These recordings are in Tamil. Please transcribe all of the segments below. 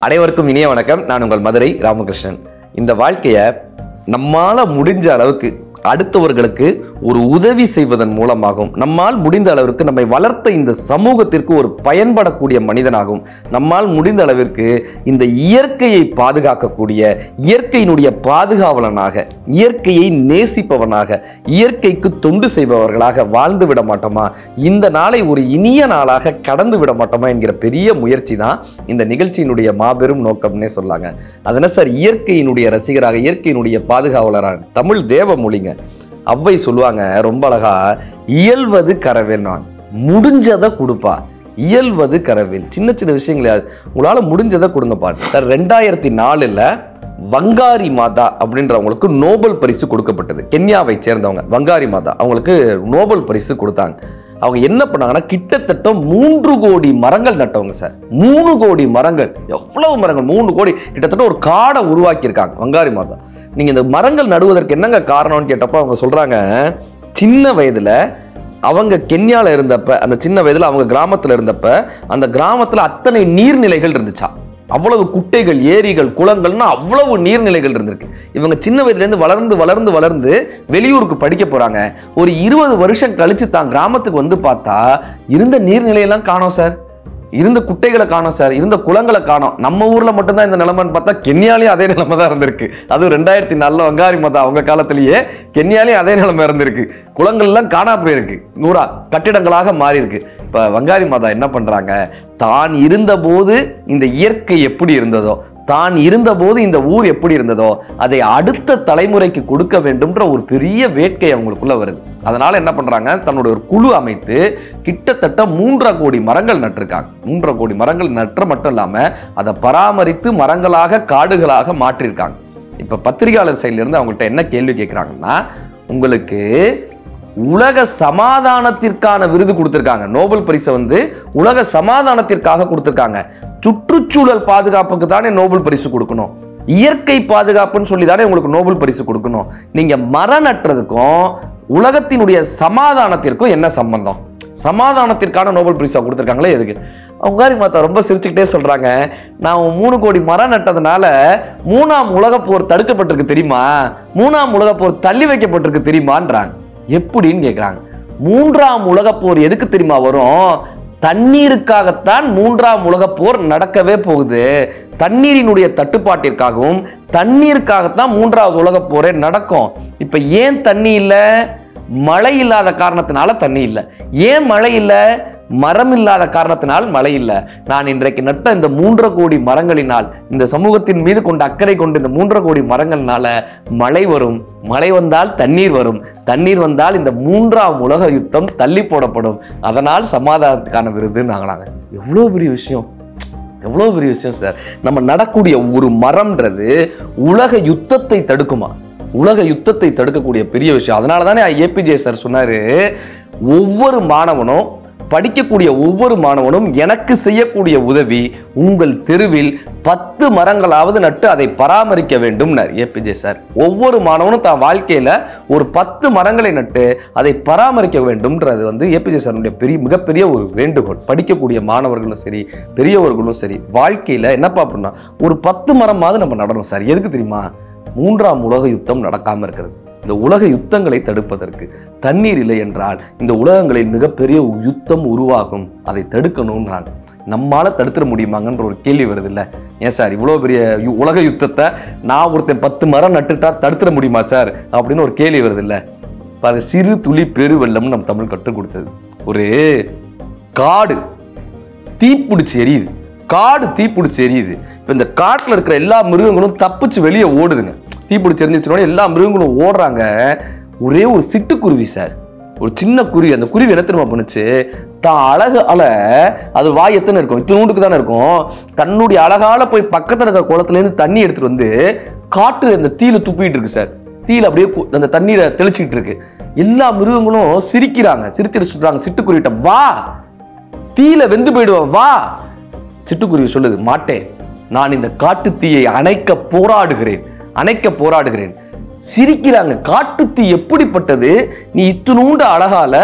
அனைவருக்கும் இனிய வணக்கம். நான் உங்கள் மதுரை ராமகிருஷ்ணன். இந்த வாழ்க்கையை நம்மால முடிஞ்ச அளவுக்கு அடுத்தவர்களுக்கு ஒரு உதவி செய்வதன் மூலமாகவும், நம்மால் முடிந்த அளவிற்கு நம்மை வளர்த்த இந்த சமூகத்திற்கு ஒரு பயன்படக்கூடிய மனிதனாகவும், நம்மால் முடிந்த அளவிற்கு இந்த இயற்கையை பாதுகாக்கக்கூடிய, இயற்கையினுடைய பாதுகாவலனாக, இயற்கையை நேசிப்பவனாக, இயற்கைக்கு தொண்டு செய்பவர்களாக வாழ்ந்து விட மாட்டோமா, இந்த நாளை ஒரு இனிய நாளாக கடந்து விட மாட்டோமா என்கிற பெரிய முயற்சி தான் இந்த நிகழ்ச்சியினுடைய மாபெரும் நோக்கம்னே சொல்லாங்க. அதனால சார், இயற்கையினுடைய ரசிகராக, இயற்கையினுடைய பாதுகாவலராக தமிழ் தேவ மொழிங்க அவ்வை சொல்லுவாங்க ரொம்ப அழகா, இயல்வது கரவேல், நான் முடிஞ்சதை கொடுப்பா, இயல்வது கரவேல். சின்ன சின்ன விஷயங்களே உங்களால முடிஞ்சதை கொடுங்கப்பா. சார், 2004 வங்காரி மாதா அப்படின்றவங்களுக்கு நோபல் பரிசு கொடுக்கப்பட்டது. கென்யாவை சேர்ந்தவங்க வங்காரி மாதா, அவங்களுக்கு நோபல் பரிசு கொடுத்தாங்க. அவங்க என்ன பண்ணாங்கன்னா, கிட்டத்தட்ட 3 கோடி மரங்கள் நட்டவங்க சார். 3 கோடி மரங்கள். எவ்வளவு மரங்கள்? 3 கோடி. கிட்டத்தட்ட ஒரு காடை உருவாக்கி இருக்காங்க வங்காரி மாதா. நீங்க இந்த மரங்கள் நடுவதற்கு என்னங்க காரணம்னு கேட்டப்ப அவங்க சொல்றாங்க, சின்ன வயதுல அவங்க கென்யால இருந்தப்ப, அந்த சின்ன வயதுல அவங்க கிராமத்துல இருந்தப்ப, அந்த கிராமத்துல அத்தனை நீர்நிலைகள் இருந்துச்சா. அவ்வளவு குட்டைகள், ஏரிகள், குளங்கள்னு அவ்வளவு நீர்நிலைகள் இருந்திருக்கு. இவங்க சின்ன வயதுலேருந்து வளர்ந்து வளர்ந்து வளர்ந்து வெளியூருக்கு படிக்க போறாங்க. ஒரு 20 வருஷம் கழிச்சு தான் கிராமத்துக்கு வந்து பார்த்தா இருந்த நீர்நிலையெல்லாம் காணோம் சார், இருந்த குட்டைகளை காணோம் சார், இருந்த குளங்களை காணோம். நம்ம ஊர்ல மட்டும்தான் இந்த நிலைமைன்னு பார்த்தா கென்யாலையும் அதே நிலைமை தான் இருந்திருக்கு. அது 2004 வங்காரி மாதா அவங்க காலத்திலேயே கென்யாலையும் அதே நிலைமை இருந்திருக்கு. குளங்கள்லாம் காணா போயிருக்கு, நூறா கட்டிடங்களாக மாறி இருக்கு. இப்ப வங்காரி மாதா என்ன பண்றாங்க, தான் இருந்த போது இந்த இயற்கை எப்படி இருந்ததோ, தான் இருந்தபோது இந்த ஊர் எப்படி இருந்ததோ, அதை அடுத்த தலைமுறைக்கு கொடுக்க வேண்டும்ன்ற ஒரு பெரிய வேட்கை அவங்களுக்குள்ள வருது. அதனால என்ன பண்றாங்க, தன்னுடைய ஒரு குழு அமைத்து கிட்டத்தட்ட 3.5 கோடி மரங்கள் நட்டிருக்காங்க. 3.5 கோடி மரங்கள் நற்ற மட்டும் இல்லாம அதை பராமரித்து மரங்களாக, காடுகளாக மாற்றிருக்காங்க. இப்ப பத்திரிகையாளர் சைட்ல இருந்து அவங்கள்ட்ட என்ன கேள்வி கேட்கிறாங்கன்னா, உங்களுக்கு உலக சமாதானத்திற்கான விருது கொடுத்திருக்காங்க. நோபல் பரிசை உலக சமாதானத்திற்காக கொடுத்திருக்காங்க. சுற்றுச்சூழல் பாதுகாப்புக்கு தானே நோபல் பரிசு கொடுக்கணும், இயற்கை பாதுகாப்புன்னு சொல்லி தானே உங்களுக்கு நோபல் பரிசு கொடுக்கணும். நீங்க மரம் நட்டுறதுக்கும் உலகத்தினுடைய சமாதானத்திற்கும் என்ன சம்பந்தம்? சமாதானத்திற்கான நோபல் பரிசா கொடுத்திருக்காங்களே எதுக்கு? வங்காரி மாதா ரொம்ப சிரிச்சுக்கிட்டே சொல்றாங்க, நான் 3 கோடி மரம் நட்டதுனால 3ஆம் உலகப் போர் தடுக்கப்பட்டிருக்கு தெரியுமா, 3ஆம் உலகப் போர் தள்ளி வைக்கப்பட்டிருக்கு தெரியுமான்றாங்க. எப்படின்னு கேட்கிறாங்க. 3ஆம் உலகப் போர் எதுக்கு தெரியுமா வரும்? தண்ணீருக்காகத்தான் 3ஆம் உலகப் போர் நடக்கவே போகுது. தண்ணீரினுடைய தட்டுப்பாட்டிற்காகவும் தண்ணீருக்காகத்தான் 3ஆவது உலகப் போரே நடக்கும். இப்ப ஏன் தண்ணி இல்லை? மழை இல்லாத காரணத்தினால தண்ணி இல்லை. ஏன் மழை இல்லை? மரம் இல்லாத காரணத்தினால் மழை இல்லை. நான் இன்றைக்கு நட்ட இந்த 3.5 கோடி மரங்களினால், இந்த சமூகத்தின் மீது கொண்ட அக்கறை கொண்டு இந்த 3.5 கோடி மரங்கள்னால மழை வரும். மழை வந்தால் தண்ணீர் வரும். தண்ணீர் வந்தால் இந்த 3ஆம் உலக யுத்தம் தள்ளி போடப்படும். அதனால் சமாதானத்துக்கான விருது நாங்களாங்க. எவ்வளோ பெரிய விஷயம், எவ்வளோ பெரிய விஷயம் சார். நம்ம நடக்கூடிய ஒரு மரம்ன்றது உலக யுத்தத்தை தடுக்குமா? உலக யுத்தத்தை தடுக்கக்கூடிய பெரிய விஷயம். அதனால தானே ஏபிஜே சார் சொன்னாரு, ஒவ்வொரு மாணவனும், படிக்கக்கூடிய ஒவ்வொரு மாணவனும் எனக்கு செய்யக்கூடிய உதவி, உங்கள் தெருவில் 10 மரங்களாவது நட்டு அதை பராமரிக்க வேண்டும். ஏபிஜே சார் ஒவ்வொரு மாணவனும் தான் வாழ்க்கையில ஒரு 10 மரங்களை நட்டு அதை பராமரிக்க வேண்டும்ன்றது ஏபிஜே சாருடைய மிகப்பெரிய ஒரு வேண்டுகோள். படிக்கக்கூடிய மாணவர்களும் சரி, பெரியவர்களும் சரி, வாழ்க்கையில என்னப்பா அப்படின்னா ஒரு 10 மரமாவது நம்ம நடணும் சார். எதுக்கு தெரியுமா? 3ஆம் உலக யுத்தம் நடக்காம இருக்கிறது. இந்த உலக யுத்தங்களை தடுப்பதற்கு தண்ணீர் இல்லை என்றால் இந்த உலகங்களில் மிகப்பெரிய யுத்தம் உருவாகும். அதை தடுக்கணும்ன்றாங்க. நம்மால தடுத்துட முடியுமாங்கன்ற ஒரு கேள்வி வருது இல்ல? ஏன் சார் இவ்வளவு பெரிய உலக யுத்தத்தை நான் ஒருத்தன் 10 மரம் நட்டுட்டா தடுத்துட முடியுமா சார் அப்படின்னு ஒரு கேள்வி வருது இல்ல? பாருங்க, சிறு துளி பெருவெள்ளம் நம்ம தமிழ் கற்றுக் கொடுத்தது. ஒரு காடு தீப்பிடிச்சு எரியுது, காடு தீப்பிடிச்சு எரியுது. இப்ப இந்த காட்டுல இருக்கிற எல்லா மிருகங்களும் தப்பிச்சு வெளியே ஓடுதுங்க. தீப்பிடிச்சு எரிஞ்சிச்சோட எல்லா மிருகங்களும் ஓடுறாங்க. ஒரே ஒரு சிட்டுக்குருவி சார், ஒரு சின்ன குருவி, அந்த குருவி என்ன தெரியுமா பண்ணுச்சு, தான் அழகால, அது வாய் எத்தனை இருக்கும், இத்தனூண்டுக்கு தானே இருக்கும், தன்னுடைய அழகால போய் பக்கத்துல இருக்கிற குளத்துல இருந்து தண்ணி எடுத்துட்டு வந்து காட்டு அந்த தீயில துப்பிட்டு இருக்கு சார். தீயில அப்படியே அந்த தண்ணீரை தெளிச்சுக்கிட்டு இருக்கு. எல்லா மிருகங்களும் சிரிக்கிறாங்க, சிரிச்சிட்டு சொல்றாங்க சிட்டுக்குருவிட்ட, வா தீயில வெந்து போயிடுவா வா. சிட்டுக்குருவி சொல்லுது, மாட்டேன், நான் இந்த காட்டு தீயை அணைக்க போராடுகிறேன், அணைக்க போராடுகிறேன். சிரிக்கிறாங்க. காட்டுத்தீ எப்படிப்பட்டது, நீ இத்துணூண்டு அழகால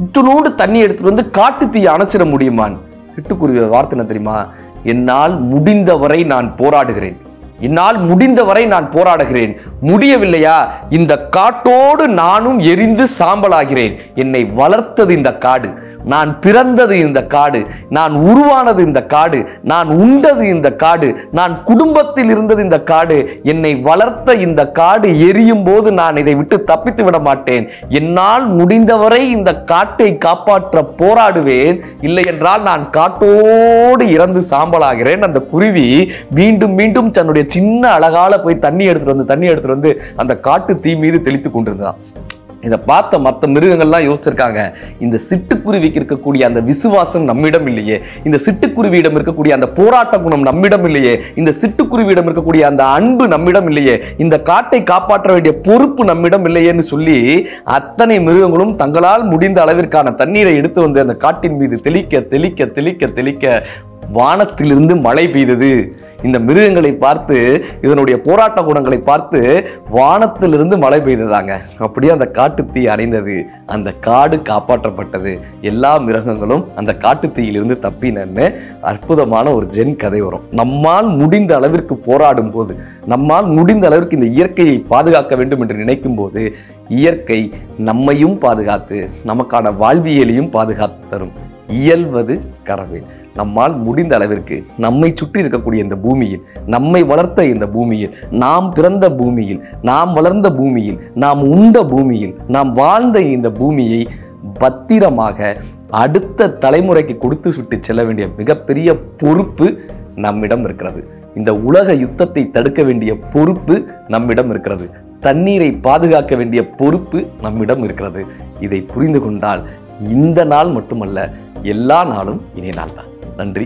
இத்துணூண்டு தண்ணி எடுத்துட்டு வந்து காட்டு தீயை அணைச்சிட முடியுமான்னு. சிட்டுக்குருவி வார்த்தை என்ன தெரியுமா, என்னால் முடிந்தவரை நான் போராடுகிறேன், என்னால் முடிந்தவரை நான் போராடுகிறேன். முடியவில்லையா, இந்த காட்டோடு நானும் எரிந்து சாம்பலாகிறேன். என்னை வளர்த்தது இந்த காடு, நான் பிறந்தது இந்த காடு, நான் உருவானது இந்த காடு, நான் உண்டது இந்த காடு, நான் குடும்பத்தில் இருந்தது இந்த காடு. என்னை வளர்த்த இந்த காடு எரியும் போது நான் இதை விட்டு தப்பித்து விட மாட்டேன். என்னால் முடிந்தவரை இந்த காட்டை காப்பாற்ற போராடுவேன், இல்லை என்றால் நான் காட்டோடு இறந்து சாம்பலாகிறேன். அந்த குருவி மீண்டும் மீண்டும் தன்னுடைய சின்ன அழகால போய் தண்ணி எடுத்துட்டு வந்து அந்த காட்டு தீ மீது தெளித்து கொண்டிருந்தான். இதை பார்த்த மற்ற மிருகங்கள்லாம் யோசிச்சிருக்காங்க, இந்த சிட்டுக்குருவிக்கு இருக்கக்கூடிய அந்த விசுவாசம் நம்மிடம் இல்லையே, இந்த சிட்டுக்குருவியிடம் இருக்கக்கூடிய அந்த போராட்ட குணம் நம்மிடம் இல்லையே, இந்த சிட்டுக்குருவியிடம் இருக்கக்கூடிய அந்த அன்பு நம்மிடம் இல்லையே, இந்த காட்டை காப்பாற்ற வேண்டிய பொறுப்பு நம்மிடம் இல்லையேன்னு சொல்லி அத்தனை மிருகங்களும் தங்களால் முடிந்த அளவிற்கான தண்ணீரை எடுத்து வந்து அந்த காட்டின் மீது தெளிக்க தெளிக்க தெளிக்க தெளிக்க வானத்திலிருந்து மழை பெய்தது. இந்த மிருகங்களை பார்த்து, இதனுடைய போராட்ட குணங்களை பார்த்து வானத்திலிருந்து மழை பெய்ததாங்க. அப்படியே அந்த காட்டு தீ அணைந்தது, அந்த காடு காப்பாற்றப்பட்டது, எல்லா மிருகங்களும் அந்த காட்டு தீயிலிருந்து தப்பினன்னு அற்புதமான ஒரு ஜென் கதை வரும். நம்மால் முடிந்த அளவிற்கு போராடும் போது, நம்மால் முடிந்த அளவிற்கு இந்த இயற்கையை பாதுகாக்க வேண்டும் என்று நினைக்கும் போது, இயற்கை நம்மையும் பாதுகாத்து நமக்கான வாழ்வியலையும் பாதுகாத்து தரும். இயல்வது கரவேல். நம்மால் முடிந்த அளவிற்கு நம்மை சுற்றி இருக்கக்கூடிய இந்த பூமியில், நம்மை வளர்த்த இந்த பூமியில், நாம் பிறந்த பூமியில், நாம் வளர்ந்த பூமியில், நாம் உண்ட பூமியில், நாம் வாழ்ந்த இந்த பூமியை பத்திரமாக அடுத்த தலைமுறைக்கு கொடுத்து சுட்டு செல்ல வேண்டிய மிகப்பெரிய பொறுப்பு நம்மிடம் இருக்கிறது. இந்த உலக யுத்தத்தை தடுக்க வேண்டிய பொறுப்பு நம்மிடம் இருக்கிறது. தண்ணீரை பாதுகாக்க வேண்டிய பொறுப்பு நம்மிடம் இருக்கிறது. இதை புரிந்து கொண்டால் இந்த நாள் மட்டுமல்ல, எல்லா நாளும் இனிய நாள் தான். நன்றி.